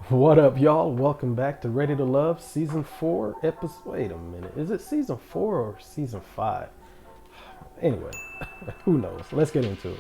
What up, y'all? Welcome back to Ready to Love Season 4 episode. Wait a minute. Is it Season 4 or Season 5? Anyway, who knows? Let's get into it.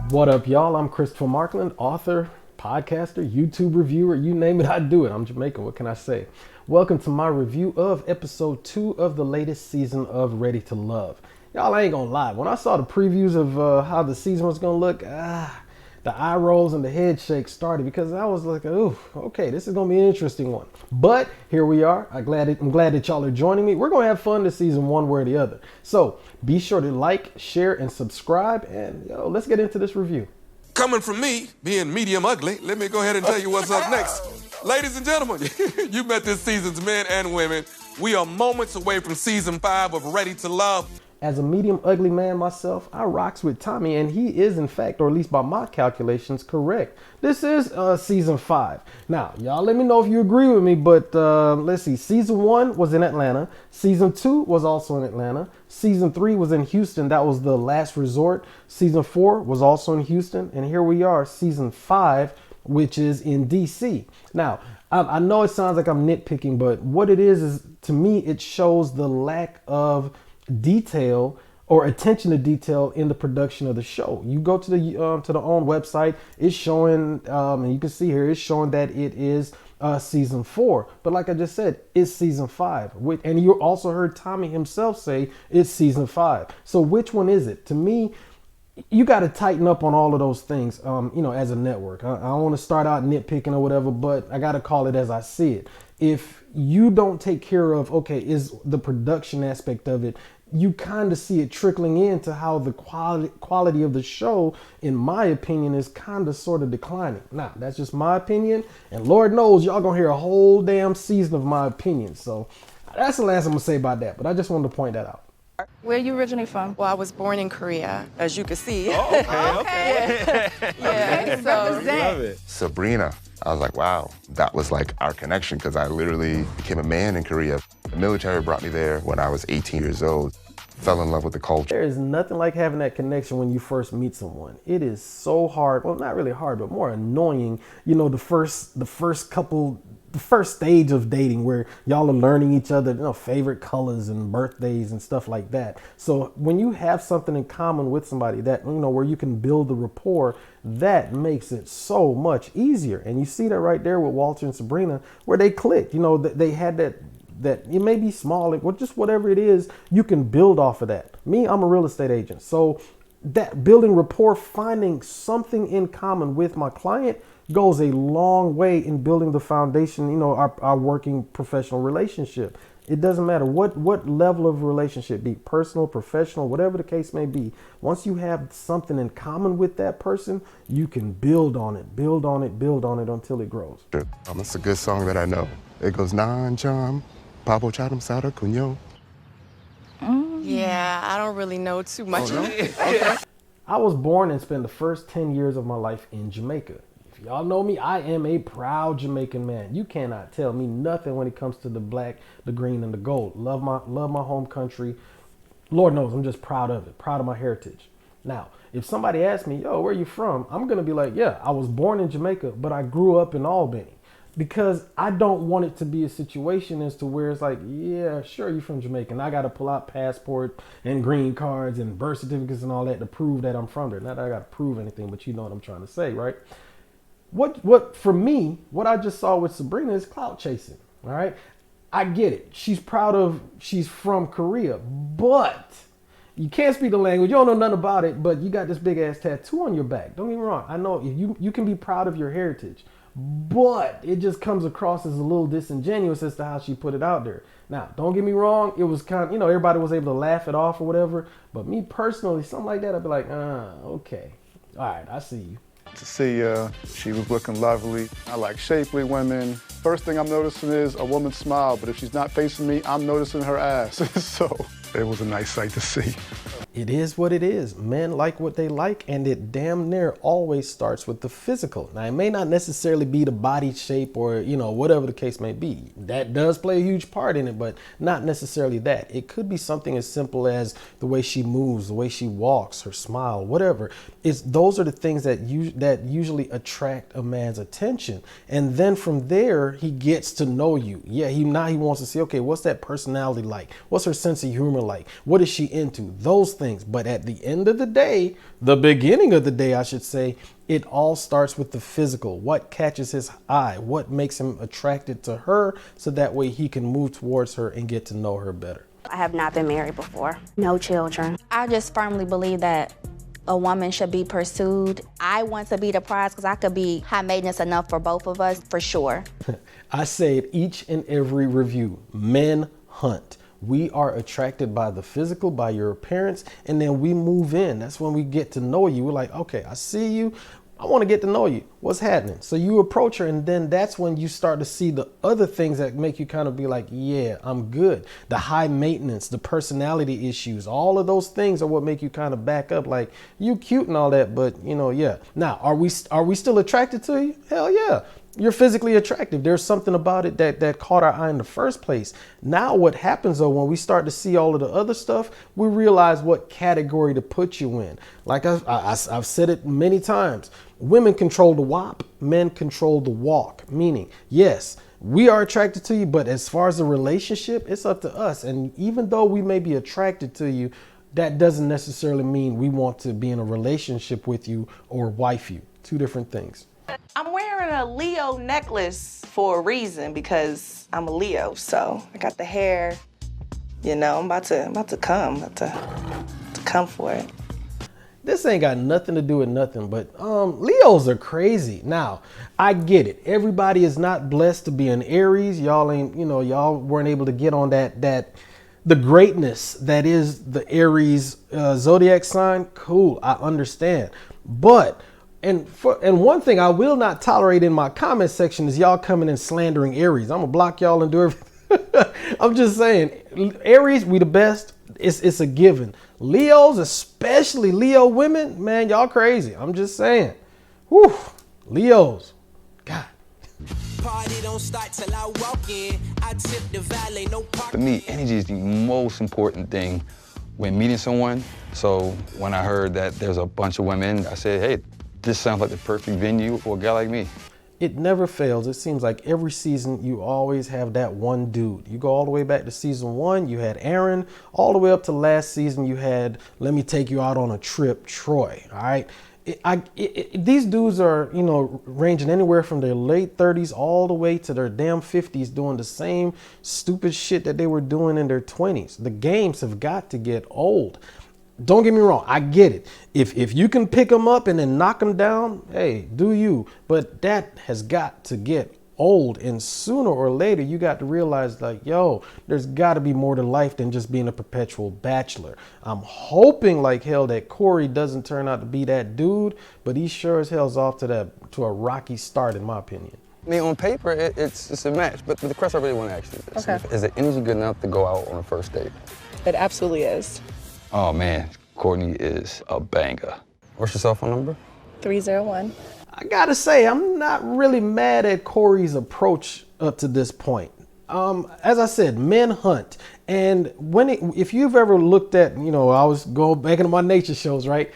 What up, y'all? I'm Christopher Markland, author, podcaster, YouTube reviewer, you name it, I do it. I'm Jamaican, what can I say? Welcome to my review of episode 2 of the latest season of Ready to Love. Y'all, I ain't gonna lie, when I saw the previews of how the season was gonna look, the eye rolls and the head shakes started because I was like, oh, okay, this is gonna be an interesting one. But here we are. I'm glad that y'all are joining me. We're gonna have fun this season one way or the other. So be sure to like, share, and subscribe, and let's get into this review. Coming from me, being medium ugly, let me go ahead and tell you what's up next. Ladies and gentlemen, you met this season's men and women. We are moments away from season 5 of Ready to Love. As a medium ugly man myself, I rocks with Tommy, and he is, in fact, or at least by my calculations, correct. This is season 5. Now, y'all let me know if you agree with me, but let's see. Season 1 was in Atlanta. Season 2 was also in Atlanta. Season 3 was in Houston. That was the last resort. Season 4 was also in Houston. And here we are, season 5, which is in DC. Now, I know it sounds like I'm nitpicking, but what it is to me, it shows the lack of detail or attention to detail in the production of the show. You go to the own website, it's showing, and you can see here, it's showing that it is season 4. But like I just said, it's season 5. And you also heard Tommy himself say it's season 5. So which one is it? To me, you got to tighten up on all of those things, as a network. I don't want to start out nitpicking or whatever, but I got to call it as I see it. If you don't take care of, is the production aspect of it, you kind of see it trickling into how the quality of the show, in my opinion, is kind of sort of declining. Now, that's just my opinion, and Lord knows y'all gonna hear a whole damn season of my opinion. So that's the last I'm gonna say about that, but I just wanted to point that out. Where are you originally from? Well, I was born in Korea, as you can see. Oh, okay. Yeah, so Love it. Sabrina. I was like, wow, that was like our connection because I literally became a man in Korea. The military brought me there when I was 18 years old. Fell in love with the culture. There is nothing like having that connection when you first meet someone. It is so hard. Well, not really hard, but more annoying. The first stage of dating where y'all are learning each other, favorite colors and birthdays and stuff like that. So when you have something in common with somebody that, where you can build the rapport, that makes it so much easier. And you see that right there with Walter and Sabrina, where they clicked. They had that it may be small, or just whatever it is, you can build off of that. Me, I'm a real estate agent. So that building rapport, finding something in common with my client goes a long way in building the foundation, our working professional relationship. It doesn't matter what level of relationship, be it personal, professional, whatever the case may be. Once you have something in common with that person, you can build on it until it grows. It's a good song that I know. It goes, Nan Cham, Pabo Chatham Sada Kunyo. Yeah, I don't really know too much. Oh, no? Okay. I was born and spent the first 10 years of my life in Jamaica. If y'all know me, I am a proud Jamaican man. You cannot tell me nothing when it comes to the black, the green, and the gold. Love my home country. Lord knows I'm just proud of it, proud of my heritage. Now, if somebody asks me, yo, where you from? I'm going to be like, yeah, I was born in Jamaica, but I grew up in Albany. Because I don't want it to be a situation as to where it's like, yeah, sure, you're from Jamaica, and I got to pull out passport and green cards and birth certificates and all that to prove that I'm from there. Not that I got to prove anything, but you know what I'm trying to say, right? What for me, what I just saw with Sabrina is clout chasing, all right? I get it. She's from Korea, but you can't speak the language. You don't know nothing about it, but you got this big ass tattoo on your back. Don't get me wrong. I know you can be proud of your heritage. But it just comes across as a little disingenuous as to how she put it out there. Now, don't get me wrong. It was kind of, everybody was able to laugh it off or whatever. But me personally, something like that, I'd be like, okay. All right, I see you. To see she was looking lovely. I like shapely women. First thing I'm noticing is a woman's smile, but if she's not facing me, I'm noticing her ass. So it was a nice sight to see. It is what it is. Men like what they like, and it damn near always starts with the physical. Now, it may not necessarily be the body shape or, whatever the case may be. That does play a huge part in it, but not necessarily that. It could be something as simple as the way she moves, the way she walks, her smile, whatever. Those are the things that usually attract a man's attention. And then from there, he gets to know you. Yeah, now he wants to see, okay, what's that personality like? What's her sense of humor like? What is she into? Those things. But at the end of the day, the beginning of the day, I should say, it all starts with the physical. What catches his eye? What makes him attracted to her, so that way he can move towards her and get to know her better. I have not been married before. No children. I just firmly believe that a woman should be pursued. I want to be the prize because I could be high maintenance enough for both of us, for sure. I say it each and every review. Men hunt. We are attracted by the physical, by your appearance, and then we move in. That's when we get to know you. We're like, okay, I see you. I want to get to know you. What's happening? So you approach her, and then that's when you start to see the other things that make you kind of be like, yeah, I'm good. The high maintenance, the personality issues, all of those things are what make you kind of back up. Like, you cute and all that, but yeah. Now, are we still attracted to you? Hell yeah. You're physically attractive. There's something about it that caught our eye in the first place. Now what happens though, when we start to see all of the other stuff, we realize what category to put you in. Like I've said it many times, women control the wop, men control the walk. Meaning, yes, we are attracted to you, but as far as the relationship, it's up to us. And even though we may be attracted to you, that doesn't necessarily mean we want to be in a relationship with you or wife you. Two different things. I'm wearing a Leo necklace for a reason, because I'm a Leo, so I got the hair, I'm about to come for it. This ain't got nothing to do with nothing, but Leos are crazy. Now, I get it. Everybody is not blessed to be an Aries. Y'all ain't, y'all weren't able to get on the greatness that is the Aries zodiac sign. Cool, I understand. But And one thing I will not tolerate in my comment section is y'all coming and slandering Aries. I'm gonna block y'all and do everything. I'm just saying, Aries, we the best. It's a given. Leos, especially Leo women, man, y'all crazy. I'm just saying. Whew, Leos, God. Party don't start till I walk in. I tip the valet, no park. For me, energy is the most important thing when meeting someone. So when I heard that there's a bunch of women, I said, hey, this sounds like the perfect venue for a guy like me. It never fails. It seems like every season you always have that one dude. You go all the way back to season 1, you had Aaron. All the way up to last season, you had Let Me Take You Out on a Trip, Troy. All right. These dudes are, ranging anywhere from their late 30s all the way to their damn 50s, doing the same stupid shit that they were doing in their 20s. The games have got to get old. Don't get me wrong, I get it. If you can pick them up and then knock them down, hey, do you. But that has got to get old, and sooner or later you got to realize, like, yo, there's got to be more to life than just being a perpetual bachelor. I'm hoping like hell that Corey doesn't turn out to be that dude, but he sure as hell's off to a rocky start, in my opinion. I mean, on paper, it's a match, but the question I really want to ask you is this. Okay. Is the energy good enough to go out on a first date? It absolutely is. Oh man, Courtney is a banger. What's your cell phone number? 301. I gotta say, I'm not really mad at Corey's approach up to this point. As I said, men hunt. And if you've ever looked at, I was going back into my nature shows, right?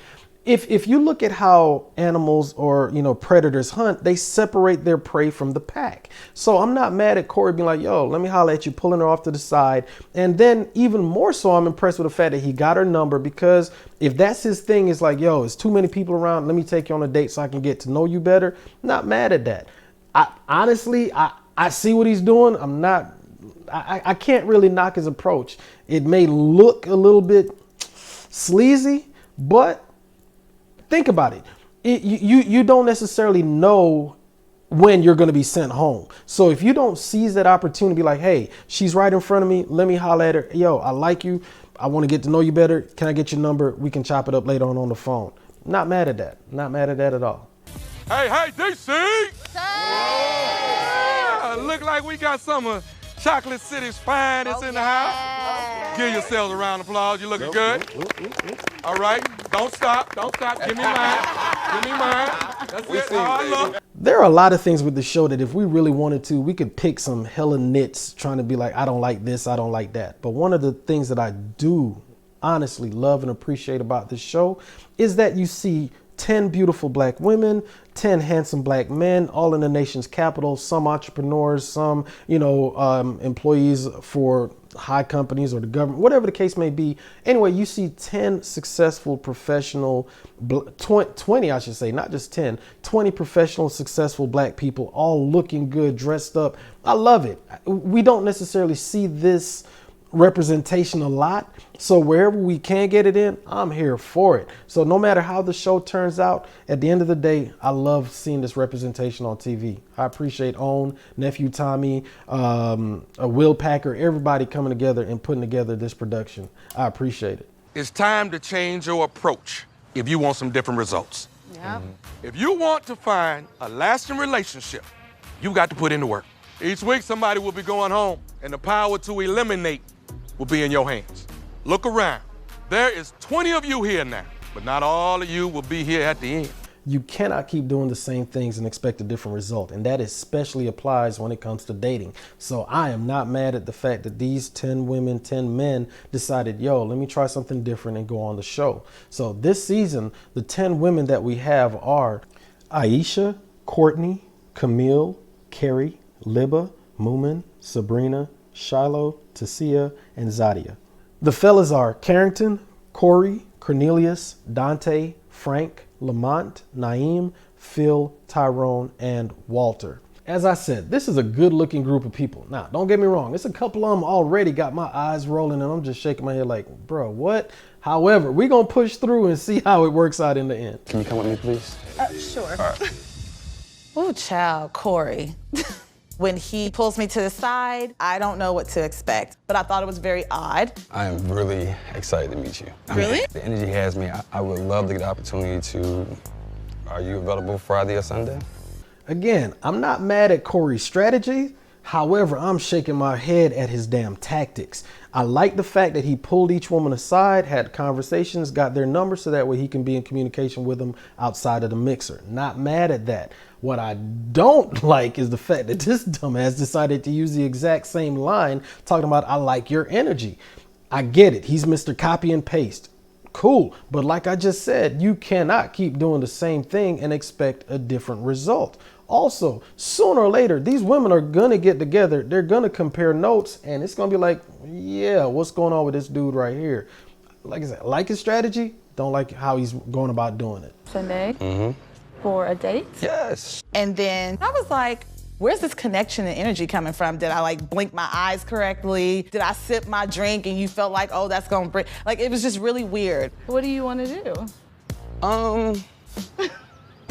If you look at how animals or, predators hunt, they separate their prey from the pack. So I'm not mad at Corey being like, yo, let me holler at you, pulling her off to the side. And then even more so, I'm impressed with the fact that he got her number, because if that's his thing, it's like, yo, it's too many people around. Let me take you on a date so I can get to know you better. Not mad at that. Honestly, I see what he's doing. I can't really knock his approach. It may look a little bit sleazy, but think about it. You don't necessarily know when you're going to be sent home. So if you don't seize that opportunity, be like, hey, she's right in front of me. Let me holler at her. Yo, I like you. I want to get to know you better. Can I get your number? We can chop it up later on the phone. Not mad at that. Not mad at that at all. Hey, DC! Yeah, look like we got some of Chocolate City's finest in the house. Give yourselves a round of applause. You're looking good. All right. Don't stop. Don't stop. Give me mine. Give me mine. That's it. Look. There are a lot of things with the show that if we really wanted to, we could pick some hella nits trying to be like, I don't like this, I don't like that. But one of the things that I do honestly love and appreciate about this show is that you see 10 beautiful black women, 10 handsome black men, all in the nation's capital, some entrepreneurs, some, employees for high companies or the government, whatever the case may be. Anyway, you see 10 successful professional, 20, I should say, not just 10, 20 professional, successful black people, all looking good, dressed up. I love it. We don't necessarily see this representation a lot, so wherever we can get it in, I'm here for it. So no matter how the show turns out, at the end of the day, I love seeing this representation on TV. I appreciate Own, Nephew Tommy, Will Packer, everybody coming together and putting together this production. I appreciate it. It's time to change your approach if you want some different results. Yeah. If you want to find a lasting relationship, you got to put in the work. Each week, somebody will be going home, and the power to eliminate will be in your hands. Look around. There is 20 of you here now, but not all of you will be here at the end. You cannot keep doing the same things and expect a different result. And that especially applies when it comes to dating. So I am not mad at the fact that these 10 women, 10 men decided, yo, let me try something different and go on the show. So this season, the 10 women that we have are Aisha, Courtney, Camille, Carrie, Libba, Moomin, Sabrina, Shiloh, Tasia, and Zadia. The fellas are Carrington, Corey, Cornelius, Dante, Frank, Lamont, Naeem, Phil, Tyrone, and Walter. As I said, this is a good looking group of people. Now, don't get me wrong. It's a couple of them already got my eyes rolling and I'm just shaking my head like, bro, what? However, we're going to push through and see how it works out in the end. Can you come with me, please? Sure. All right. Oh, child, Corey. When he pulls me to the side, I don't know what to expect, but I thought it was very odd. I am really excited to meet you. Really? The energy has me. I would love to get the opportunity to, are you available Friday or Sunday? Again, I'm not mad at Corey's strategy. However, I'm shaking my head at his damn tactics. I like the fact that he pulled each woman aside, had conversations, got their numbers so that way he can be in communication with them outside of the mixer. Not mad at that. What I don't like is the fact that this dumbass decided to use the exact same line talking about, I like your energy. I get it. He's Mr. Copy and Paste. Cool. But like I just said, you cannot keep doing the same thing and expect a different result. Also, sooner or later, these women are going to get together. They're going to compare notes and it's going to be like, yeah, what's going on with this dude right here? Like I said, like his strategy, don't like how he's going about doing it. Sunday for a date? Yes. And then I was like, where's this connection and energy coming from? Did I like blink my eyes correctly? Did I sip my drink and you felt like, oh, that's gonna bring, like it was just really weird. What do you want to do?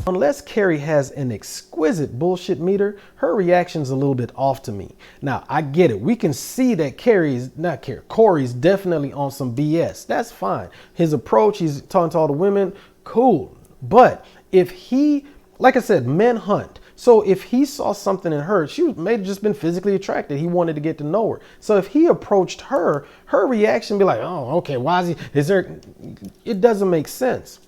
Unless Carrie has an exquisite bullshit meter, her reaction's a little bit off to me. Now, I get it. We can see that Corey's definitely on some BS. That's fine. His approach, he's talking to all the women, cool. But if he, like I said, men hunt. So if he saw something in her, she may have just been physically attracted. He wanted to get to know her. So if he approached her, her reaction would be like, oh, okay, why is he, it doesn't make sense.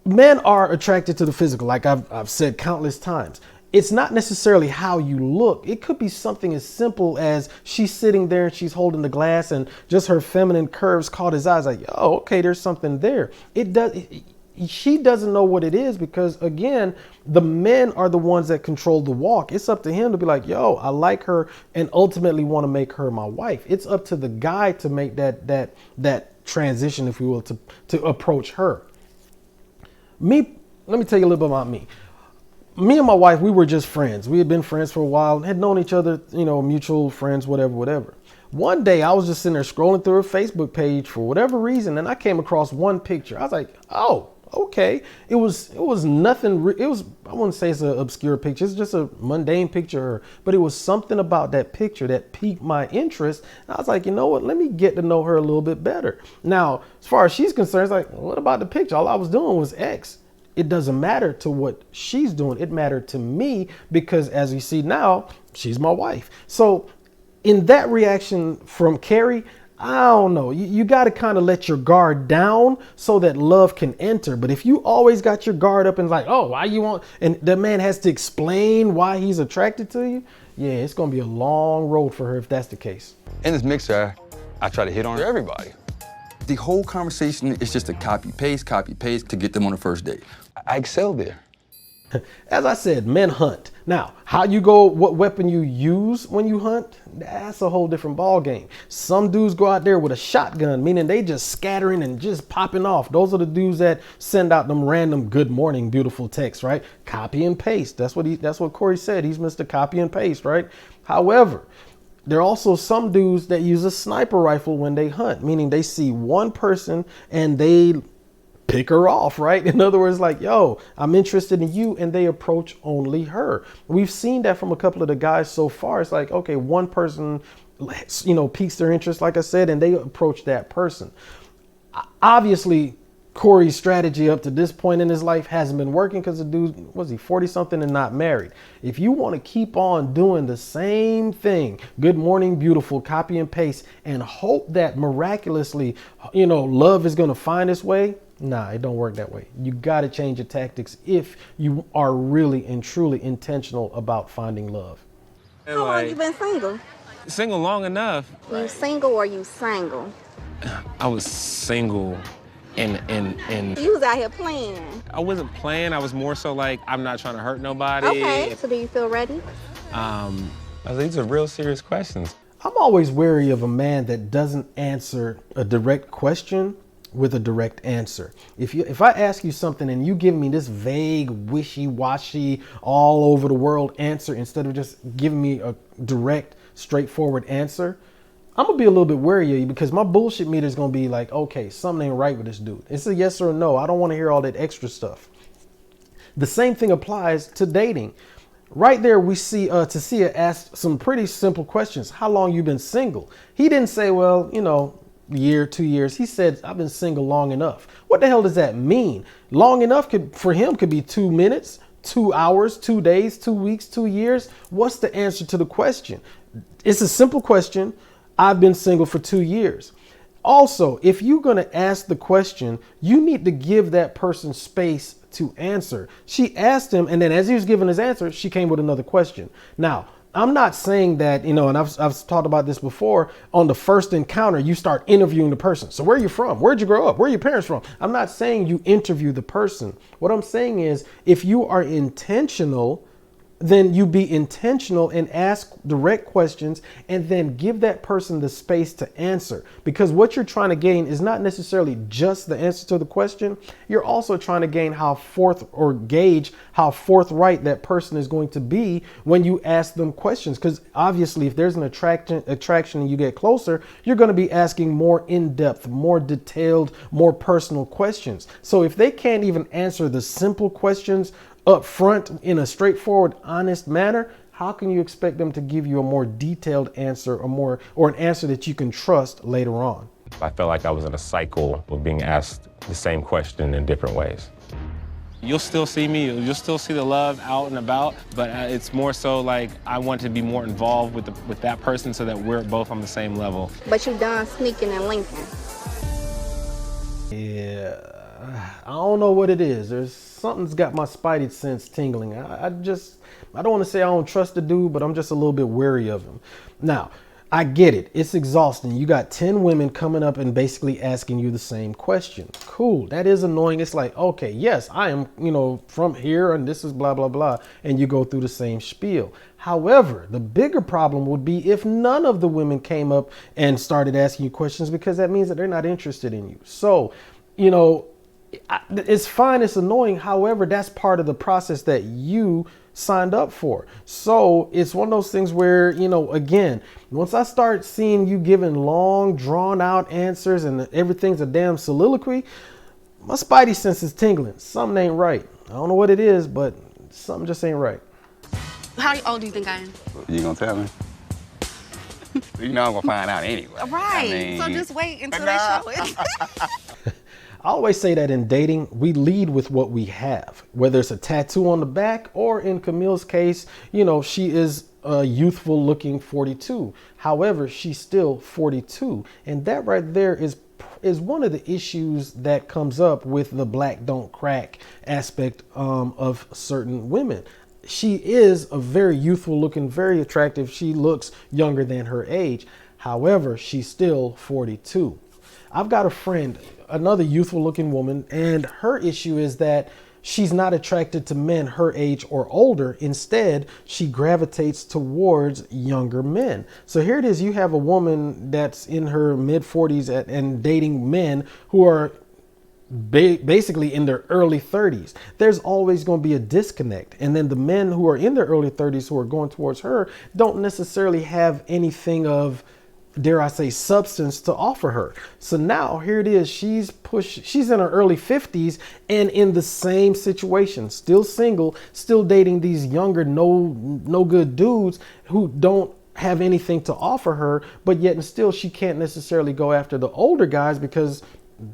Men are attracted to the physical, like I've said countless times. It's not necessarily how you look. It could be something as simple as she's sitting there and she's holding the glass and just her feminine curves caught his eyes like, oh, okay, there's something there. She doesn't know what it is because, again, the men are the ones that control the walk. It's up to him to be like, yo, I like her and ultimately want to make her my wife. It's up to the guy to make that transition, if you will, to approach her. Let me tell you a little bit about me. Me and my wife, we were just friends. We had been friends for a while, had known each other, mutual friends, whatever. One day I was just sitting there scrolling through her Facebook page for whatever reason, and I came across one picture. I was like, oh, okay. It was nothing. I wouldn't say it's an obscure picture. It's just a mundane picture of her, but it was something about that picture that piqued my interest. And I was like, you know what? Let me get to know her a little bit better. Now, as far as she's concerned, it's like, what about the picture? All I was doing was X. It doesn't matter to what she's doing. It mattered to me because, as you see now, she's my wife. So in that reaction from Carrie, I don't know. You got to kind of let your guard down so that love can enter. But if you always got your guard up and like, oh, why you want, and the man has to explain why he's attracted to you, yeah, it's going to be a long road for her if that's the case. In this mixer, I try to hit on everybody. The whole conversation is just a copy paste to get them on the first date. I excel there. As I said, men hunt. Now, how you go, what weapon you use when you hunt, that's a whole different ball game. Some dudes go out there with a shotgun, meaning they just scattering and just popping off. Those are the dudes that send out them random good morning, beautiful texts, right? Copy and paste. That's what Corey said. He's Mr. Copy and paste, right? However, there are also some dudes that use a sniper rifle when they hunt, meaning they see one person and they pick her off, right? In other words, like, yo, I'm interested in you, and they approach only her. We've seen that from a couple of the guys so far. It's like, okay, one person, piques their interest, like I said, and they approach that person. Obviously, Corey's strategy up to this point in his life hasn't been working because the dude, was he 40 something and not married? If you want to keep on doing the same thing, good morning, beautiful, copy and paste, and hope that miraculously, love is going to find its way, nah, it don't work that way. You got to change your tactics if you are really and truly intentional about finding love. How long you been single? Single long enough. You single or you single? I was single and You was out here playing. I wasn't playing. I was more so like, I'm not trying to hurt nobody. Okay, so do you feel ready? These are real serious questions. I'm always wary of a man that doesn't answer a direct question with a direct answer. If I ask you something and you give me this vague, wishy-washy, all over the world answer instead of just giving me a direct, straightforward answer, I'm gonna be a little bit wary of you because my bullshit meter is gonna be like, okay, something ain't right with this dude. It's a yes or a no. I don't want to hear all that extra stuff. The same thing applies to dating. Right there, we see Tasia asked some pretty simple questions. How long you been single? He didn't say, well, year, 2 years. He said, I've been single long enough. What the hell does that mean? Long enough for him could be 2 minutes, 2 hours, 2 days, 2 weeks, 2 years. What's the answer to the question? It's a simple question. I've been single for 2 years. Also, if you're going to ask the question, you need to give that person space to answer. She asked him, and then as he was giving his answer, she came with another question. Now, I'm not saying that, and I've talked about this before, on the first encounter, you start interviewing the person. So where are you from? Where'd you grow up? Where are your parents from? I'm not saying you interview the person. What I'm saying is if you are intentional, then you be intentional and ask direct questions and then give that person the space to answer. Because what you're trying to gain is not necessarily just the answer to the question. You're also trying to gain gauge how forthright that person is going to be when you ask them questions. Because obviously if there's an attraction and you get closer, you're going to be asking more in-depth, more detailed, more personal questions. So if they can't even answer the simple questions up front in a straightforward, honest manner, how can you expect them to give you a more detailed answer or an answer that you can trust later on? I felt like I was in a cycle of being asked the same question in different ways. You'll still see me, you'll still see the love out and about, but it's more so like I want to be more involved with that person so that we're both on the ssame level. But you done sneaking and linking. Yeah, I don't know what it is. Something's got my spidey sense tingling. I don't want to say I don't trust the dude, but I'm just a little bit wary of him. Now, I get it. It's exhausting. You got 10 women coming up and basically asking you the same question. Cool. That is annoying. It's like, okay, yes, I am, from here and this is blah, blah, blah. And you go through the same spiel. However, the bigger problem would be if none of the women came up and started asking you questions, because that means that they're not interested in you. So, it's fine. It's annoying. However, that's part of the process that you signed up for. So it's one of those things where, again, once I start seeing you giving long, drawn out answers and everything's a damn soliloquy, my spidey sense is tingling. Something ain't right. I don't know what it is, but something just ain't right. How old do you think I am? You gonna tell me? I'm gonna find out anyway. Right. So just wait until they show it. I always say that in dating, we lead with what we have, whether it's a tattoo on the back or in Camille's case, she is youthful looking 42. However, she's still 42. And that right there is one of the issues that comes up with the black don't crack aspect of certain women. She is a very youthful looking, very attractive. She looks younger than her age. However, she's still 42. I've got a friend, another youthful looking woman, and her issue is that she's not attracted to men her age or older. Instead, she gravitates towards younger men. So here it is. You have a woman that's in her mid 40s and dating men who are basically in their early 30s. There's always going to be a disconnect. And then the men who are in their early 30s who are going towards her don't necessarily have anything of, dare I say, substance to offer her. So now here it is. She's in her early 50s and in the same situation, still single, still dating these younger, no good dudes who don't have anything to offer her, but yet and still she can't necessarily go after the older guys because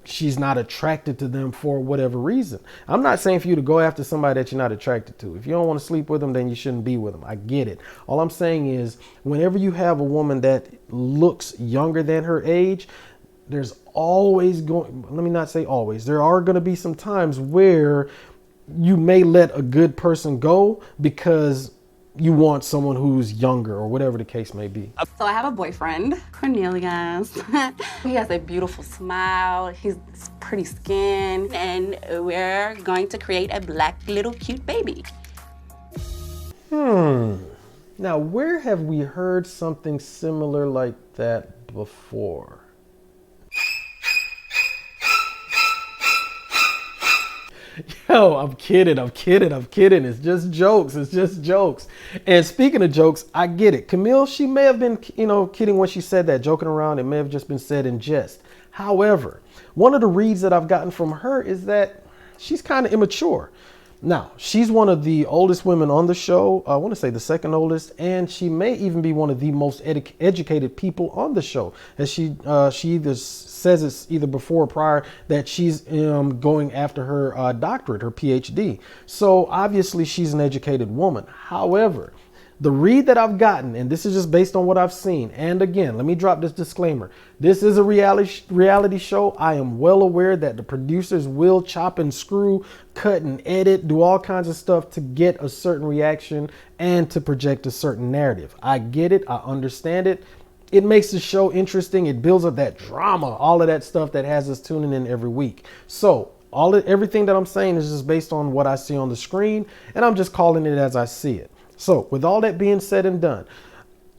she's not attracted to them for whatever reason. I'm not saying for you to go after somebody that you're not attracted to. If you don't want to sleep with them, then you shouldn't be with them. I get it. All I'm saying is whenever you have a woman that looks younger than her age, there's always let me not say always. There are going to be some times where you may let a good person go because you want someone who's younger or whatever the case may be. So I have a boyfriend, Cornelius. He has a beautiful smile, he's pretty skin, and we're going to create a black little cute baby. Now, where have we heard something similar like that before? Yo, I'm kidding. It's just jokes. And speaking of jokes, I get it. Camille, she may have been, kidding when she said that, joking around. It may have just been said in jest. However, one of the reads that I've gotten from her is that she's kind of immature. Now, she's one of the oldest women on the show. I want to say the second oldest, and she may even be one of the most educated people on the show. As she either says it's either before or prior that she's going after her doctorate, her PhD. So obviously she's an educated woman. However, the read that I've gotten, and this is just based on what I've seen, and again, let me drop this disclaimer. This is a reality show. I am well aware that the producers will chop and screw, cut and edit, do all kinds of stuff to get a certain reaction and to project a certain narrative. I get it. I understand it. It makes the show interesting. It builds up that drama, all of that stuff that has us tuning in every week. So everything that I'm saying is just based on what I see on the screen, and I'm just calling it as I see it. So with all that being said and done,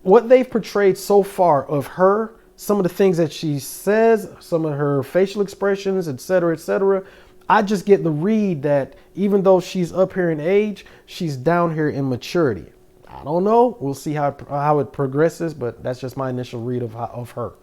what they've portrayed so far of her, some of the things that she says, some of her facial expressions, etc., I just get the read that even though she's up here in age, she's down here in maturity. I don't know. We'll see how it progresses, but that's just my initial read of her.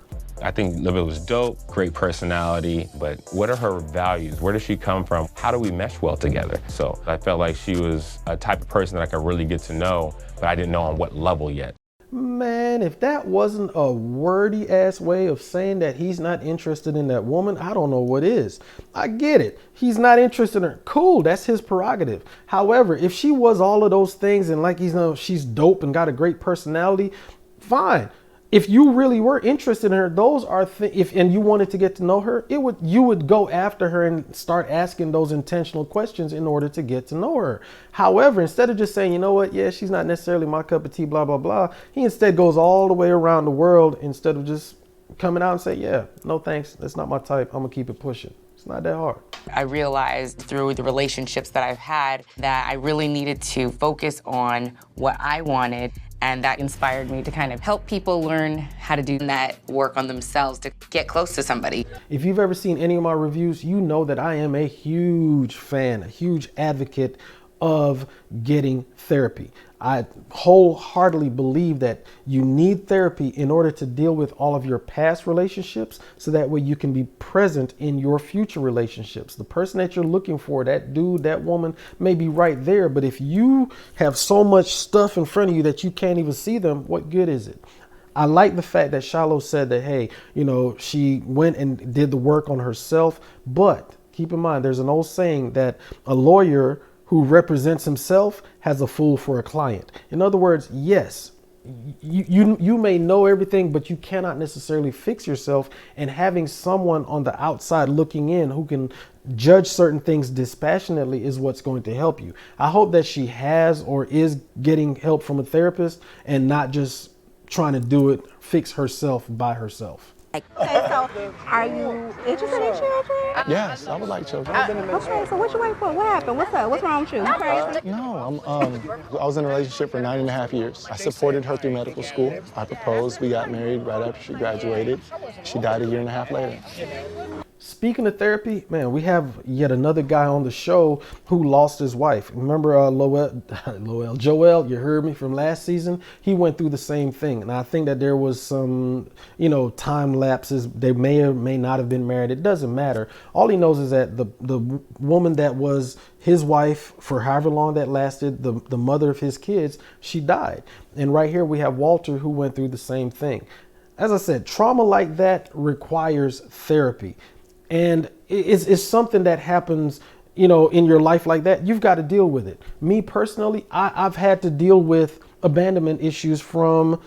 I think Livia was dope, great personality, but what are her values? Where does she come from? How do we mesh well together? So I felt like she was a type of person that I could really get to know, but I didn't know on what level yet. Man, if that wasn't a wordy ass way of saying that he's not interested in that woman, I don't know what is. I get it. He's not interested in her. Cool, that's his prerogative. However, if she was all of those things and like she's dope and got a great personality, fine. If you really were interested in her, those are and you wanted to get to know her, you would go after her and start asking those intentional questions in order to get to know her. However, instead of just saying, you know what, yeah, she's not necessarily my cup of tea, blah, blah, blah, he instead goes all the way around the world instead of just coming out and say, yeah, no thanks, that's not my type, I'm gonna keep it pushing. It's not that hard. I realized through the relationships that I've had that I really needed to focus on what I wanted, and that inspired me to kind of help people learn how to do that work on themselves to get close to somebody. If you've ever seen any of my reviews, you know that I am a huge fan, a huge advocate of getting therapy. I wholeheartedly believe that you need therapy in order to deal with all of your past relationships so that way you can be present in your future relationships. The person that you're looking for, that dude, that woman may be right there, but if you have so much stuff in front of you that you can't even see them, what good is it? I like the fact that Shiloh said that, hey, she went and did the work on herself, but keep in mind, there's an old saying that a lawyer who represents himself has a fool for a client. In other words, yes, you may know everything, but you cannot necessarily fix yourself. And having someone on the outside looking in who can judge certain things dispassionately is what's going to help you. I hope that she has or is getting help from a therapist and not just trying to do it, fix herself by herself. Okay, so are you interested in children? Yes, I would like children. Okay, so what you waiting for? What happened? What's up? What's wrong with you? You crazy? No, I was in a relationship for 9.5 years. I supported her through medical school. I proposed. We got married right after she graduated. She died a 1.5 years later. Speaking of therapy, man, we have yet another guy on the show who lost his wife. Remember Joel, you heard me from last season? He went through the same thing. And I think that there was some, time lapses. They may or may not have been married. It doesn't matter. All he knows is that the woman that was his wife for however long that lasted, the mother of his kids, she died. And right here we have Walter who went through the same thing. As I said, trauma like that requires therapy. And it's something that happens, in your life like that. You've got to deal with it. Me personally, I've had to deal with abandonment issues from,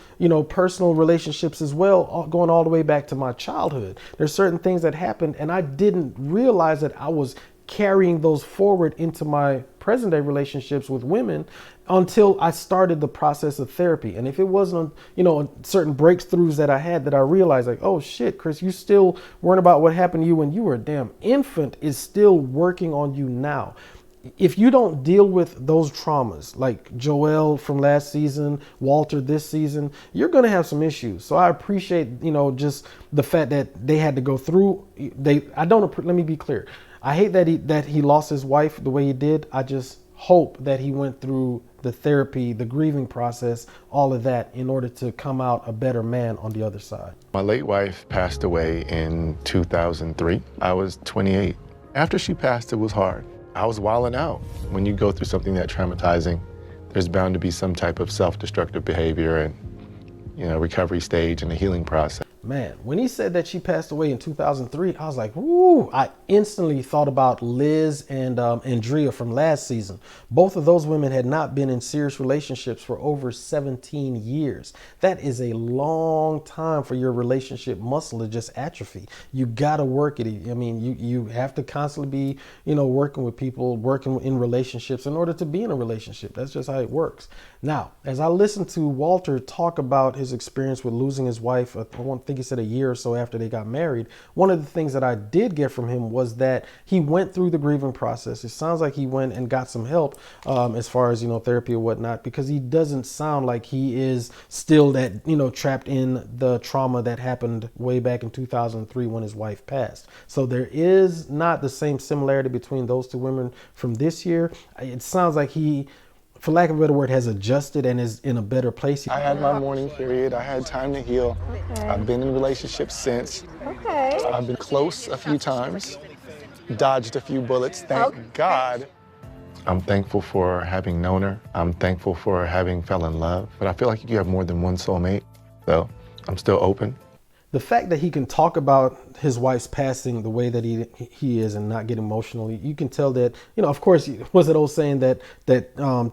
personal relationships as well, going all the way back to my childhood. There's certain things that happened and I didn't realize that I was carrying those forward into my present day relationships with women until I started the process of therapy. And if it wasn't, certain breakthroughs that I had that I realized like, oh shit, Chris, you still worrying about what happened to you when you were a damn infant is still working on you now. If you don't deal with those traumas, like Joel from last season, Walter this season, you're going to have some issues. So I appreciate, just the fact that they had to go through. Let me be clear. I hate that he lost his wife the way he did. I just hope that he went through the therapy, the grieving process, all of that in order to come out a better man on the other side. My late wife passed away in 2003. I was 28. After she passed, it was hard. I was wilding out. When you go through something that traumatizing, there's bound to be some type of self-destructive behavior and, recovery stage and the healing process. Man, when he said that she passed away in 2003, I was like, woo! I instantly thought about Liz and Andrea from last season. Both of those women had not been in serious relationships for over 17 years. That is a long time for your relationship muscle to just atrophy. You gotta work it. I mean, you have to constantly be, working with people, working in relationships in order to be in a relationship. That's just how it works. Now, as I listened to Walter talk about his experience with losing his wife, I think he said a year or so after they got married, one of the things that I did get from him was that he went through the grieving process. It sounds like he went and got some help as far as, therapy or whatnot, because he doesn't sound like he is still that, trapped in the trauma that happened way back in 2003 when his wife passed. So there is not the same similarity between those two women from this year. It sounds like he, for lack of a better word, has adjusted and is in a better place. I had my mourning period. I had time to heal. Okay. I've been in relationships since. Okay. I've been close a few times, dodged a few bullets, thank God. I'm thankful for having known her. I'm thankful for having fell in love. But I feel like you have more than one soulmate, so I'm still open. The fact that he can talk about his wife's passing the way that he is and not get emotional, you can tell that, of course, was it old saying that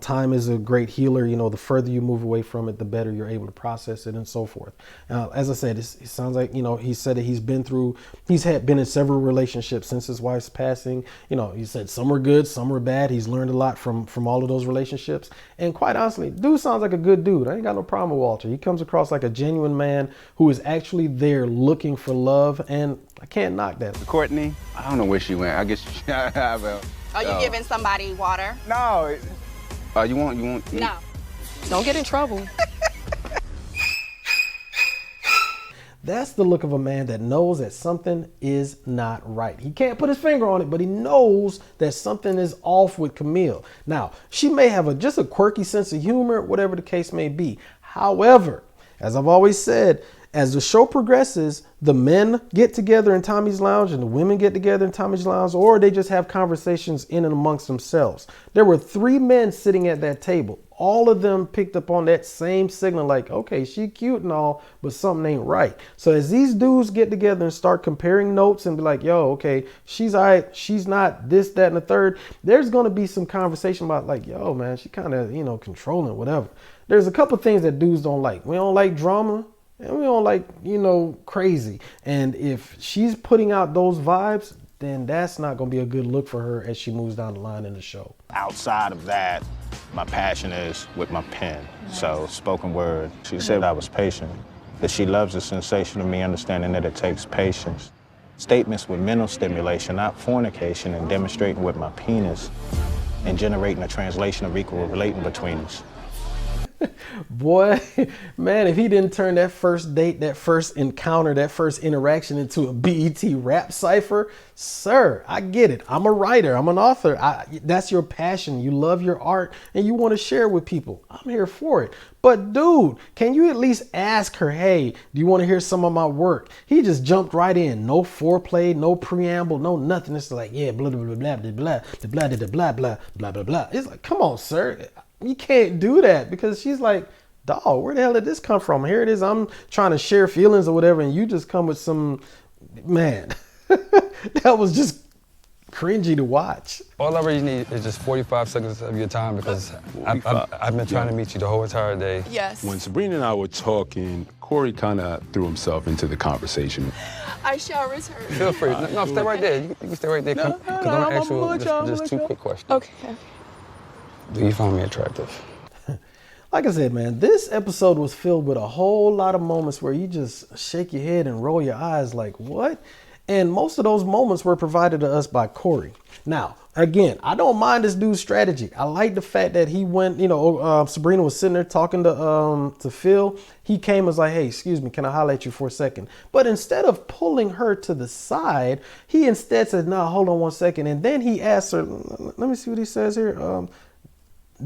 time is a great healer. The further you move away from it, the better you're able to process it and so forth. As I said, it sounds like, he said that he's been in several relationships since his wife's passing. He said some were good, some were bad. He's learned a lot from all of those relationships. And quite honestly, dude sounds like a good dude. I ain't got no problem with Walter. He comes across like a genuine man who is actually there looking for love, and I can't knock that. Courtney, I don't know where she went. I guess she well. Are you giving somebody water? No. You want? No. Don't get in trouble. That's the look of a man that knows that something is not right. He can't put his finger on it, but he knows that something is off with Camille. Now, she may have just a quirky sense of humor, whatever the case may be. However, as I've always said, as the show progresses, the men get together in Tommy's lounge and the women get together in Tommy's lounge, or they just have conversations in and amongst themselves. There were 3 men sitting at that table. All of them picked up on that same signal, like, okay, she cute and all, but something ain't right. So as these dudes get together and start comparing notes and be like, yo, okay, she's all right, she's not this, that, and the third, there's going to be some conversation about like, yo, man, she kind of, controlling, whatever. There's a couple things that dudes don't like. We don't like drama. And we don't like, crazy. And if she's putting out those vibes, then that's not going to be a good look for her as she moves down the line in the show. Outside of that, my passion is with my pen. So spoken word. She said I was patient, that she loves the sensation of me understanding that it takes patience. Statements with mental stimulation, not fornication, and demonstrating with my penis and generating a translation of equal relating between us. Boy, man, if he didn't turn that first date, that first encounter, that first interaction into a BET rap cipher, sir, I get it. I'm a writer. I'm an author. That's your passion. You love your art and you want to share it with people. I'm here for it. But dude, can you at least ask her, hey, do you want to hear some of my work? He just jumped right in. No foreplay, no preamble, no nothing. It's like, yeah, blah, blah, blah, blah, blah, blah, blah, blah, blah, blah, blah, blah, blah. It's like, come on, sir. You can't do that, because she's like, dog, where the hell did this come from? Here it is. I'm trying to share feelings or whatever. And you just come with some, man, that was just cringy to watch. All I really need is just 45 seconds of your time, because I've been trying to meet you the whole entire day. Yes. When Sabrina and I were talking, Corey kind of threw himself into the conversation. I shall return. Feel free. No, stay right there. You can stay right there. Because I'm going to ask you just 2 quick questions. Okay. Do you find me attractive? Like I said, man, this episode was filled with a whole lot of moments where you just shake your head and roll your eyes like, what? And most of those moments were provided to us by Corey. Now, again, I don't mind this dude's strategy. I like the fact that he went, Sabrina was sitting there talking to Phil. He came and was like, hey, excuse me, can I holler at you for a second? But instead of pulling her to the side, he instead said, no, hold on one second. And then he asked her, let me see what he says here.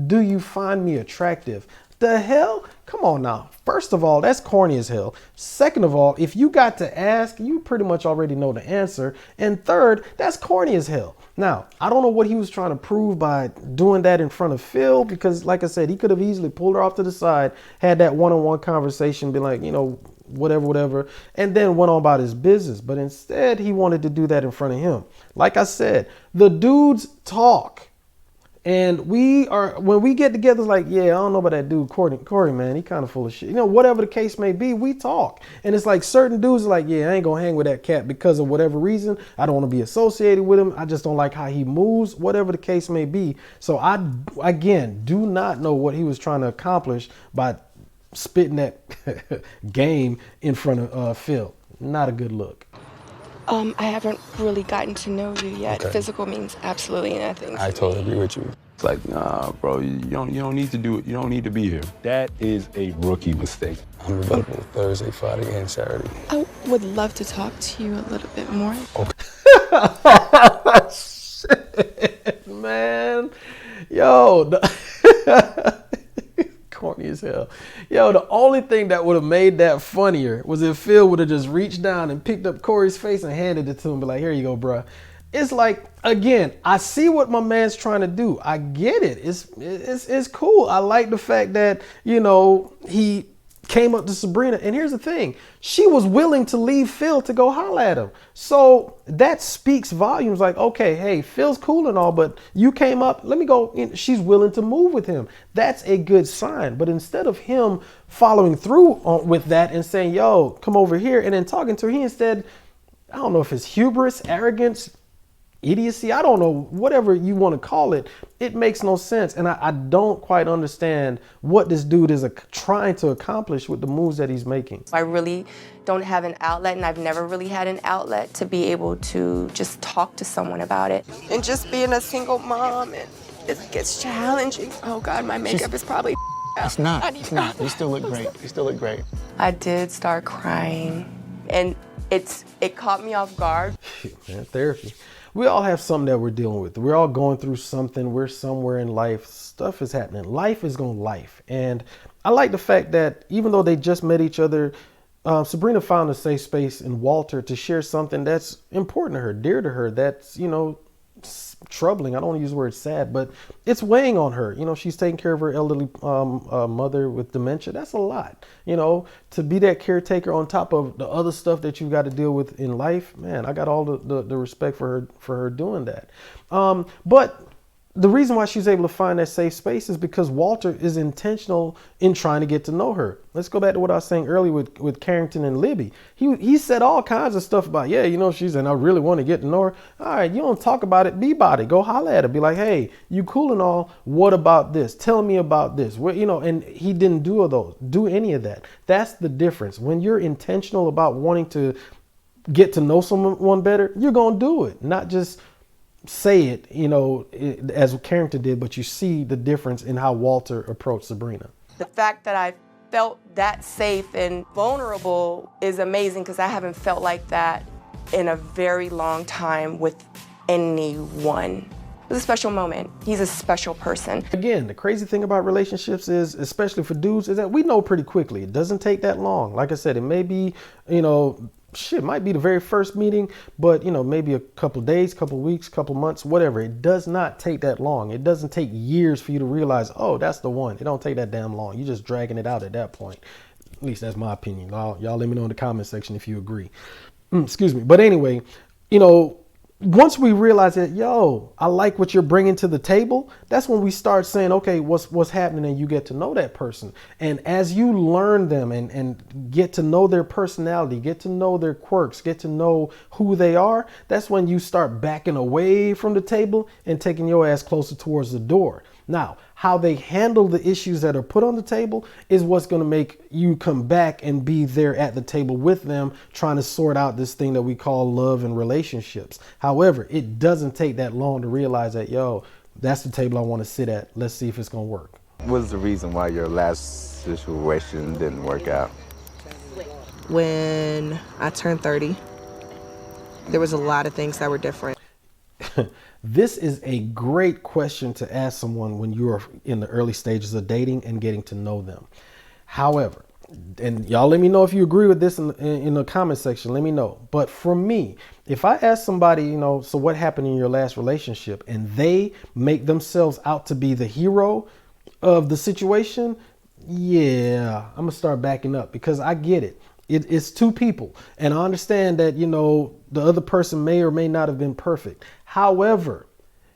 Do you find me attractive? The hell? Come on now. First of all, that's corny as hell. Second of all, if you got to ask, you pretty much already know the answer. And third, that's corny as hell. Now, I don't know what he was trying to prove by doing that in front of Phil, because like I said, he could have easily pulled her off to the side, had that one-on-one conversation, be like, whatever, and then went on about his business. But instead, he wanted to do that in front of him. Like I said, the dudes talk. And when we get together, it's like, yeah, I don't know about that dude, Corey, man, he kind of full of shit. Whatever the case may be, we talk. And it's like certain dudes are like, yeah, I ain't gonna hang with that cat because of whatever reason. I don't want to be associated with him. I just don't like how he moves, whatever the case may be. So I, again, do not know what he was trying to accomplish by spitting that game in front of Phil. Not a good look. I haven't really gotten to know you yet. Okay. Physical means absolutely nothing. I totally agree with you. It's like, nah, bro, you don't need to do it. You don't need to be here. That is a rookie mistake. I'm available Thursday, Friday, and Saturday. I would love to talk to you a little bit more. Okay. Shit, man. Yo. Corny as hell. Yo, the only thing that would have made that funnier was if Phil would have just reached down and picked up Corey's face and handed it to him, be like, here you go, bruh. It's like, again, I see what my man's trying to do. I get it. It's cool. I like the fact that, he came up to Sabrina. And here's the thing. She was willing to leave Phil to go holler at him. So that speaks volumes, like, okay, hey, Phil's cool and all, but you came up, let me go. She's willing to move with him. That's a good sign. But instead of him following through with that and saying, yo, come over here, and then talking to her, he instead, I don't know if it's hubris, arrogance, idiocy, I don't know, whatever you want to call it, it makes no sense. And I don't quite understand what this dude is trying to accomplish with the moves that he's making. I really don't have an outlet, and I've never really had an outlet to be able to just talk to someone about it. And just being a single mom, and it gets challenging. Oh God, my makeup is probably It's not. You still look great. You still look great. I did start crying, and it caught me off guard. Man, therapy. We all have something that we're dealing with. We're all going through something. We're somewhere in life. Stuff is happening. Life is going life. And I like the fact that even though they just met each other, Sabrina found a safe space in Walter to share something that's important to her, dear to her, that's, troubling. I don't want to use the word sad, but it's weighing on her. She's taking care of her elderly mother with dementia. That's a lot, to be that caretaker on top of the other stuff that you've got to deal with in life. Man, I got all the respect for her doing that. But the reason why she's able to find that safe space is because Walter is intentional in trying to get to know her. Let's go back to what I was saying earlier with Carrington and Libby. He said all kinds of stuff about, she's and I really want to get to know her. All right, you don't talk about it, be about it. Go holler at her. Be like, hey, you cool and all. What about this? Tell me about this. And he didn't do any of that. That's the difference. When you're intentional about wanting to get to know someone better, you're going to do it. Not just say it, as Carrington did, but you see the difference in how Walter approached Sabrina. The fact that I felt that safe and vulnerable is amazing because I haven't felt like that in a very long time with anyone. It was a special moment. He's a special person. Again, the crazy thing about relationships is, especially for dudes, is that we know pretty quickly. It doesn't take that long. Like I said, it may be, might be the very first meeting, but maybe a couple days, couple weeks, couple months, whatever. It does not take that long. It doesn't take years for you to realize, oh, that's the one. It don't take that damn long. You're just dragging it out at that point. At least that's my opinion. Y'all let me know in the comment section if you agree. Excuse me. But anyway, once we realize that, I like what you're bringing to the table, that's when we start saying, okay, what's happening, and you get to know that person. And as you learn them and get to know their personality, get to know their quirks, get to know who they are, that's when you start backing away from the table and taking your ass closer towards the door. Now, how they handle the issues that are put on the table is what's going to make you come back and be there at the table with them, trying to sort out this thing that we call love and relationships. However, it doesn't take that long to realize that, that's the table I want to sit at. Let's see if it's going to work. What was the reason why your last situation didn't work out? When I turned 30, there was a lot of things that were different. This is a great question to ask someone when you are in the early stages of dating and getting to know them. However, and y'all let me know if you agree with this in the comment section. Let me know. But for me, if I ask somebody, so what happened in your last relationship, and they make themselves out to be the hero of the situation, I'm gonna start backing up, because I get it. It's two people, and I understand that, the other person may or may not have been perfect. However,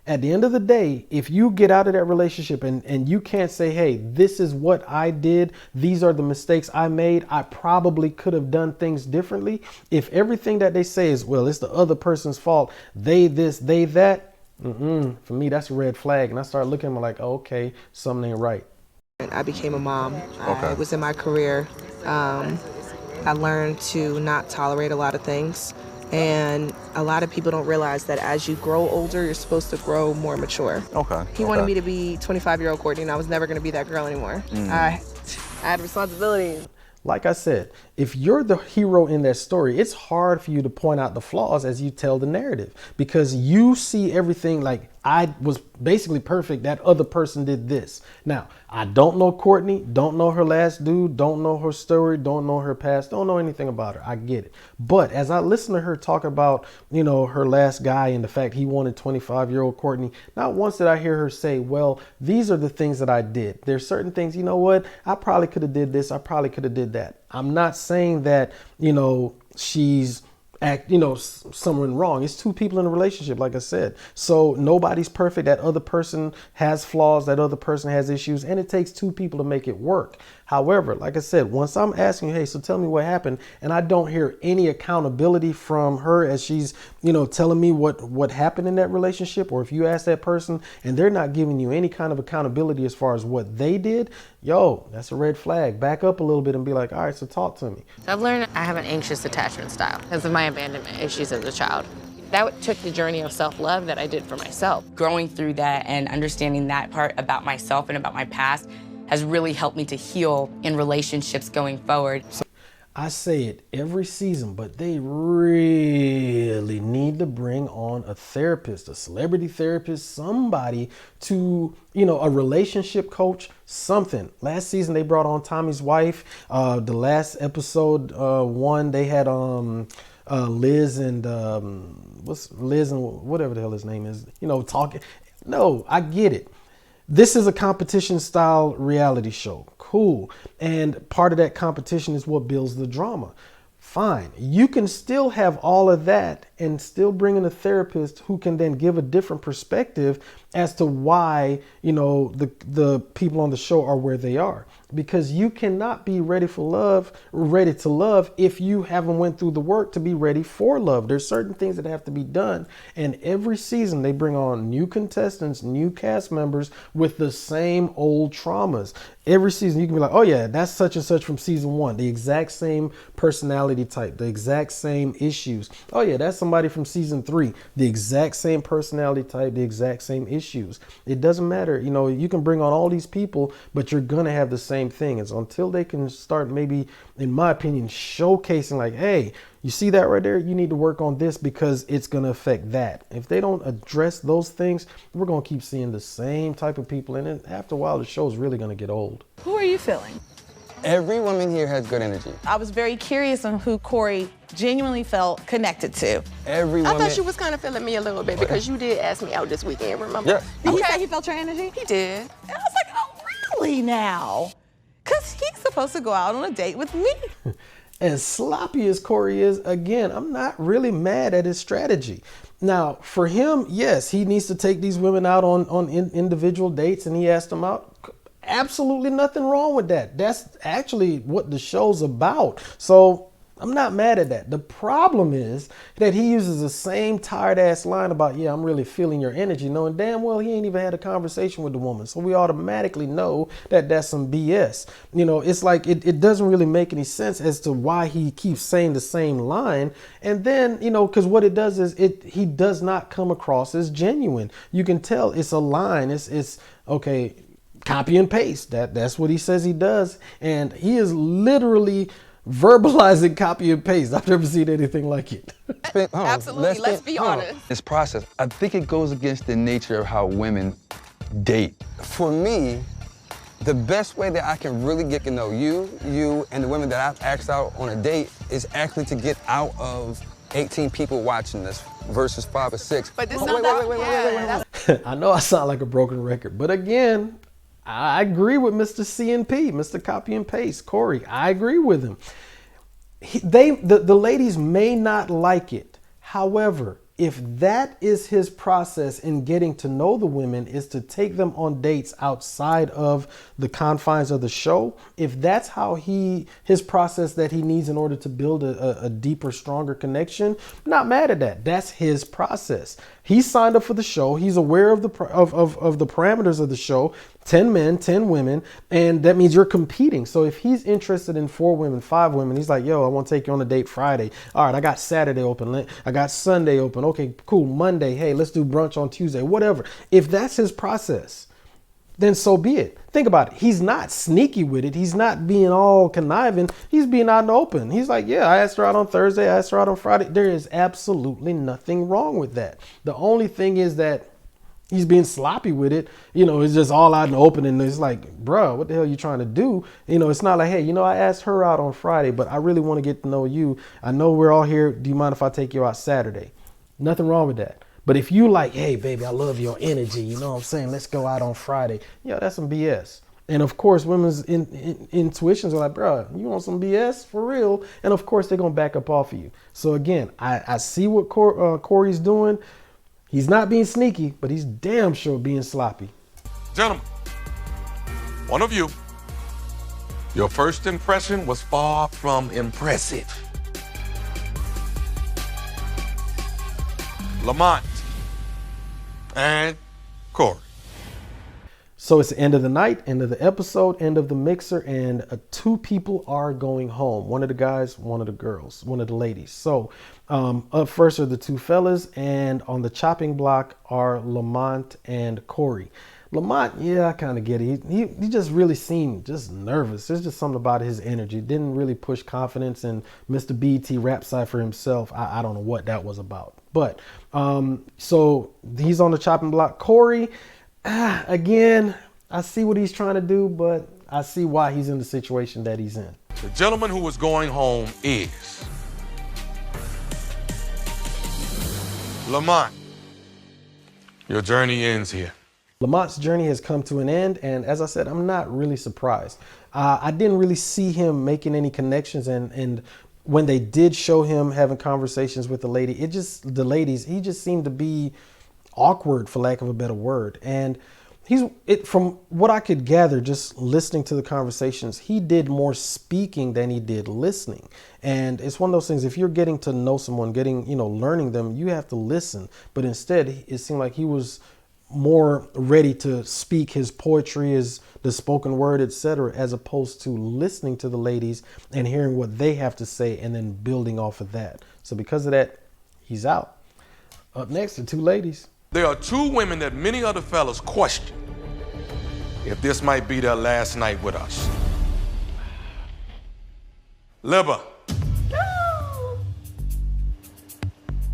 at the end of the day, if you get out of that relationship and you can't say, hey, this is what I did, these are the mistakes I made, I probably could have done things differently. If everything that they say is, well, it's the other person's fault, they this, they that, for me, that's a red flag. And I start looking at them like, oh, okay, something ain't right. I became a mom. Okay. I was in my career. I learned to not tolerate a lot of things. And a lot of people don't realize that as you grow older, you're supposed to grow more mature. Okay. He wanted me to be 25-year-old Courtney, and I was never going to be that girl anymore. I had responsibilities. Like I said, if you're the hero in that story, it's hard for you to point out the flaws as you tell the narrative, because you see everything like, I was basically perfect, that other person did this. Now, I don't know Courtney, don't know her last dude, don't know her story, don't know her past, don't know anything about her. I get it. But as I listen to her talk about, her last guy and the fact he wanted 25-year-old Courtney, not once did I hear her say, well, these are the things that I did. There's certain things, I probably could have did this, I probably could have did that. I'm not saying that, she's someone wrong. It's two people in a relationship, like I said. So nobody's perfect. That other person has flaws. That other person has issues. And it takes two people to make it work. However, like I said, once I'm asking, hey, so tell me what happened, and I don't hear any accountability from her as she's, telling me what happened in that relationship, or if you ask that person and they're not giving you any kind of accountability as far as what they did, that's a red flag. Back up a little bit and be like, all right, so talk to me. I've learned I have an anxious attachment style because of my abandonment issues as a child. That took the journey of self-love that I did for myself. Growing through that and understanding that part about myself and about my past has really helped me to heal in relationships going forward. I say it every season, but they really need need to bring on a therapist, a celebrity therapist, somebody to, you know, a relationship coach, something. Last season they brought on Tommy's wife. The last episode, one, they had Liz and Liz and whatever the hell his name is, you know, talking. No, I get it. This is a competition style reality show. Cool. And part of that competition is what builds the drama. Fine. You can still have all of that and still bring in a therapist who can then give a different perspective as to why, you know, the people on the show are where they are. Because you cannot be ready to love if you haven't went through the work to be ready for love. There's certain things that have to be done. And every season they bring on new contestants, new cast members with the same old traumas. Every season you can be like, oh yeah, that's such and such from season 1. The exact same personality type, the exact same issues. Oh yeah, that's somebody from season 3. The exact same personality type, the exact same issues. It doesn't matter. You know, you can bring on all these people, but you're going to have the same thing. Is until they can start, maybe in my opinion, showcasing like, hey, you see that right there, you need to work on this because it's going to affect that. If they don't address those things, we're going to keep seeing the same type of people, and then after a while the show's really going to get old. Who are you feeling? Every woman here has good energy. I was very curious on who Corey genuinely felt connected to. Every woman. I thought you was kind of feeling me a little bit because you did ask me out this weekend, remember? Yeah. Did he say he felt your energy? He did. And I was like, oh, really now? Because he's supposed to go out on a date with me. As sloppy as Corey is, again, I'm not really mad at his strategy. Now, for him, yes, he needs to take these women out on individual dates, and he asked them out. Absolutely nothing wrong with that. That's actually what the show's about. So I'm not mad at that. The problem is that he uses the same tired ass line about, yeah, I'm really feeling your energy, knowing damn well he ain't even had a conversation with the woman. So we automatically know that that's some BS. You know, it's like it doesn't really make any sense as to why he keeps saying the same line. And then, you know, because what it does is he does not come across as genuine. You can tell it's a line. It's okay, copy and paste. That's what he says he does. And he is literally verbalizing copy and paste. I've never seen anything like it. Absolutely, let's be honest. This process, I think it goes against the nature of how women date. For me, the best way that I can really get to know you, and the women that I've asked out on a date is actually to get out of 18 people watching this versus 5 or 6. But this wait. I know I sound like a broken record, but again, I agree with Mr. CNP, Mr. Copy and Paste, Corey. I agree with him. The ladies may not like it. However, if that is his process in getting to know the women, is to take them on dates outside of the confines of the show, if that's how his process that he needs in order to build a deeper, stronger connection, I'm not mad at that. That's his process. He signed up for the show. He's aware of the parameters of the show. 10 men, 10 women, and that means you're competing. So if he's interested in 4 women, 5 women, he's like, yo, I want to take you on a date Friday. All right, I got Saturday open. I got Sunday open. Okay, cool. Monday, hey, let's do brunch on Tuesday, whatever. If that's his process, then so be it. Think about it. He's not sneaky with it. He's not being all conniving. He's being out in the open. He's like, yeah, I asked her out on Thursday. I asked her out on Friday. There is absolutely nothing wrong with that. The only thing is that he's being sloppy with it. You know, it's just all out in the open, and it's like, bro, what the hell are you trying to do? You know, it's not like, hey, you know, I asked her out on Friday, but I really want to get to know you. I know we're all here. Do you mind if I take you out Saturday? Nothing wrong with that. But if you like, hey, baby, I love your energy. You know what I'm saying? Let's go out on Friday. Yeah, that's some BS. And of course, women's intuitions are like, bro, you want some BS for real? And of course, they're going to back up off of you. So again, I see what Corey's doing. He's not being sneaky, but he's damn sure being sloppy. Gentlemen, one of you, your first impression was far from impressive. Lamont and Corey. So it's the end of the night, end of the episode, end of the mixer, and 2 people are going home. One of the guys, one of the girls, one of the ladies. So up first are the 2 fellas, and on the chopping block are Lamont and Corey. Lamont, yeah, I kind of get it. He just really seemed just nervous. There's just something about his energy. Didn't really push confidence, and Mr. BT rap cipher himself, I don't know what that was about. But so he's on the chopping block. Corey, again, I see what he's trying to do, but I see why he's in the situation that he's in. The gentleman who is going home is Lamont. Your journey ends here. Lamont's journey has come to an end, and as I said, I'm not really surprised. I didn't really see him making any connections, and when they did show him having conversations with the ladies, he just seemed to be awkward, for lack of a better word. And from what I could gather, just listening to the conversations, he did more speaking than he did listening. And it's one of those things, if you're getting to know someone, learning them, you have to listen. But instead, it seemed like he was more ready to speak his poetry, the spoken word, etc., as opposed to listening to the ladies and hearing what they have to say and then building off of that. So because of that, he's out. Up next are two ladies. There are two women that many other fellas question if this might be their last night with us. Libba.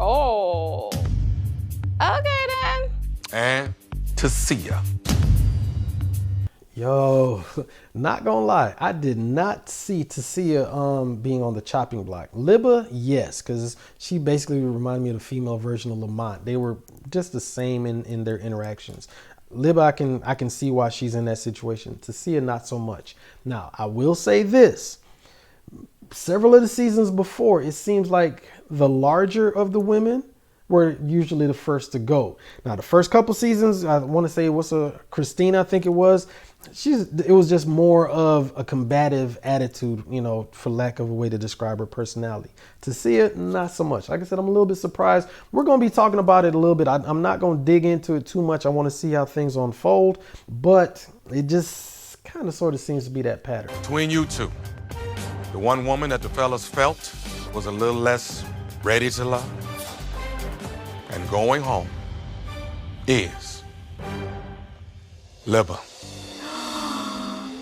Oh. Okay then. And Tasia. Yo, not gonna lie, I did not see Tasia being on the chopping block. Libba, yes, because she basically reminded me of the female version of Lamont. They were just the same in their interactions. Libba, I can see why she's in that situation. Tasia, not so much. Now, I will say this. Several of the seasons before, it seems like the larger of the women were usually the first to go. Now, the first couple seasons, I want to say Christina, I think it was. It was just more of a combative attitude, for lack of a way to describe her personality. Tasia, not so much. Like I said, I'm a little bit surprised. We're going to be talking about it a little bit. I'm not going to dig into it too much. I want to see how things unfold, but it just kind of sort of seems to be that pattern. Between you two, the one woman that the fellas felt was a little less ready to love and going home is Libba.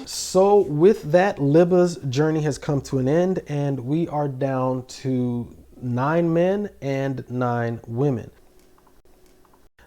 So with that, Libba's journey has come to an end, and we are down to 9 men and 9 women.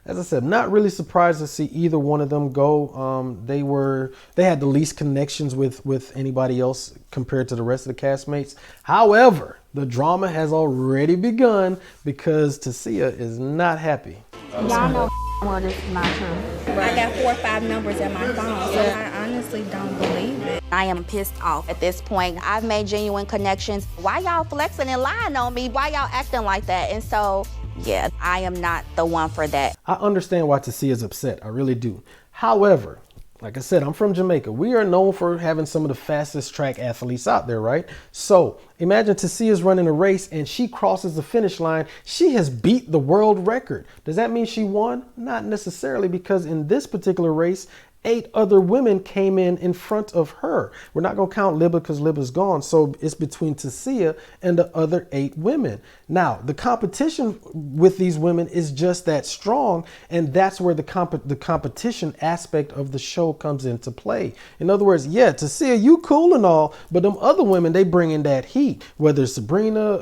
As I said, not really surprised to see either one of them go. They had the least connections with anybody else compared to the rest of the castmates. However, the drama has already begun because Tasia is not happy. Y'all know well this is not true. I got 4 or 5 numbers in my phone, so I honestly don't believe it. I am pissed off at this point. I've made genuine connections. Why y'all flexing and lying on me? Why y'all acting like that? And so, yeah, I am not the one for that. I understand why Tasia is upset. I really do. However, like I said, I'm from Jamaica. We are known for having some of the fastest track athletes out there, right? So imagine Tasia's running a race and she crosses the finish line. She has beat the world record. Does that mean she won? Not necessarily, because in this particular race, 8 other women came in front of her. We're not going to count Libba because Libba's gone. So it's between Tasia and the other 8 women. Now, the competition with these women is just that strong. And that's where the competition aspect of the show comes into play. In other words, yeah, Tasia, you cool and all, but them other women, they bring in that heat. Whether it's Sabrina,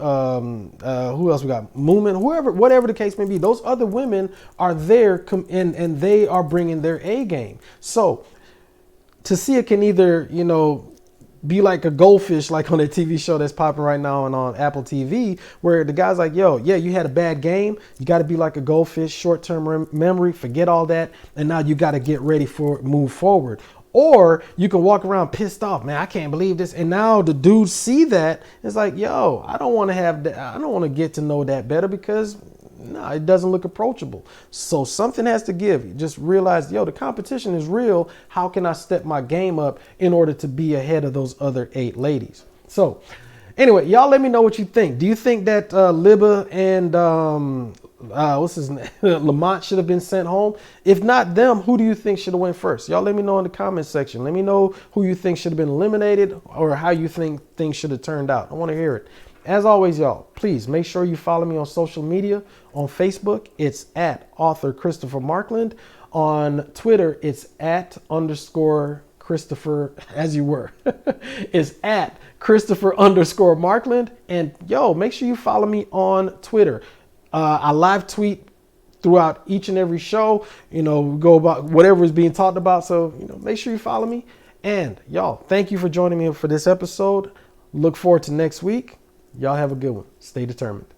who else we got? Moomin, whatever the case may be. Those other women are there and they are bringing their A game. So Tasia can either, be like a goldfish, like on that TV show that's popping right now and on Apple TV, where the guy's like, yo, yeah, you had a bad game. You got to be like a goldfish, short-term memory, forget all that. And now you got to get ready for move forward. Or you can walk around pissed off, man, I can't believe this. And now the dudes see that. It's like, yo, I don't want to have that. I don't want to get to know that better because no, it doesn't look approachable. So something has to give. You just realize, yo, the competition is real. How can I step my game up in order to be ahead of those other 8 ladies? So anyway, y'all let me know what you think. Do you think that Libba and Lamont should have been sent home? If not them, who do you think should have went first? Y'all let me know in the comment section. Let me know who you think should have been eliminated or how you think things should have turned out. I want to hear it. As always, y'all, please make sure you follow me on social media. On Facebook, it's at author Christopher Markland. On Twitter, it's @_Christopher, as you were. It's @Christopher_Markland. And yo, make sure you follow me on Twitter. I live tweet throughout each and every show, go about whatever is being talked about. So, make sure you follow me. And y'all, thank you for joining me for this episode. Look forward to next week. Y'all have a good one. Stay determined.